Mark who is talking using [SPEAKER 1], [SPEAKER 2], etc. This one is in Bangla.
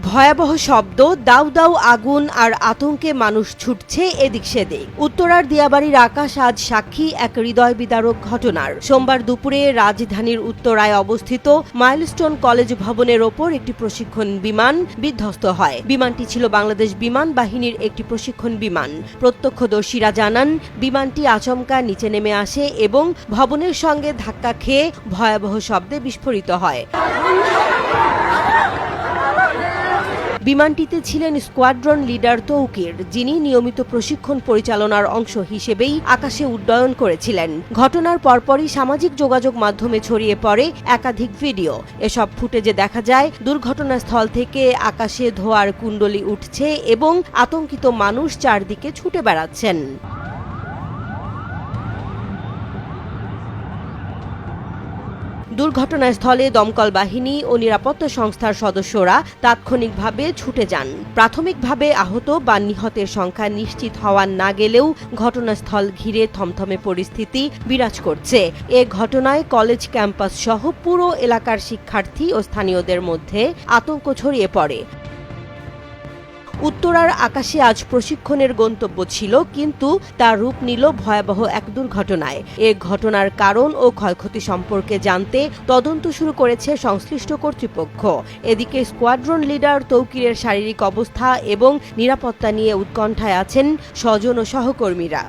[SPEAKER 1] ভয়াবহ শব্দ, দাউ দাউ আগুন আর আতঙ্কে মানুষ ছুটছে এদিক সেদিক। উত্তরার দিয়াবাড়ির আকাশ আজ সাক্ষী এক হৃদয় বিদারক ঘটনার। সোমবার দুপুরে রাজধানীর উত্তরায় অবস্থিত মাইলস্টোন কলেজ ভবনের ওপর একটি প্রশিক্ষণ বিমান বিধ্বস্ত হয়। বিমানটি ছিল বাংলাদেশ বিমান বাহিনীর একটি প্রশিক্ষণ বিমান। প্রত্যক্ষদর্শীরা জানান, বিমানটি আচমকা নিচে নেমে আসে এবং ভবনের সঙ্গে ধাক্কা খেয়ে ভয়াবহ শব্দে বিস্ফোরিত হয়। বিমানটিতে ছিলেন স্কোয়াড্রন লিডার তৌকির, যিনি নিয়মিত প্রশিক্ষণ পরিচালনার অংশ হিসেবেই আকাশে উড্ডয়ন করেছিলেন। ঘটনার পরপরই সামাজিক যোগাযোগ মাধ্যমে ছড়িয়ে পড়ে একাধিক ভিডিও। এসব ফুটেজে দেখা যায় দুর্ঘটনাস্থল থেকে আকাশে ধোঁয়ার কুণ্ডলী উঠছে এবং আতঙ্কিত মানুষ চারদিকে ছুটে বেড়াচ্ছেন। দুর্ঘটনাস্থলে দমকল বাহিনী ও নিরাপত্তা সংস্থার সদস্যরা তাৎক্ষণিকভাবে ছুটে যান। প্রাথমিকভাবে আহত বা নিহতের সংখ্যা নিশ্চিত হওয়া না গেলেও ঘটনাস্থল ঘিরে থমথমে পরিস্থিতি বিরাজ করছে। এ ঘটনায় কলেজ ক্যাম্পাস সহ পুরো এলাকার শিক্ষার্থী ও স্থানীয়দের মধ্যে আতঙ্ক ছড়িয়ে পড়ে। উত্তরার আকাশে আজ প্রশিক্ষণের গন্তব্য ছিল, কিন্তু তার রূপ নিল ভয়াবহ এক দুর্ঘটনায়। এ ঘটনার কারণ ও ক্ষয়ক্ষতি সম্পর্কে জানতে তদন্ত শুরু করেছে সংশ্লিষ্ট কর্তৃপক্ষ। এদিকে স্কোয়াড্রন লিডার তৌকিরের শারীরিক অবস্থা এবং নিরাপত্তা নিয়ে উৎকণ্ঠায় আছেন স্বজন ও সহকর্মীরা।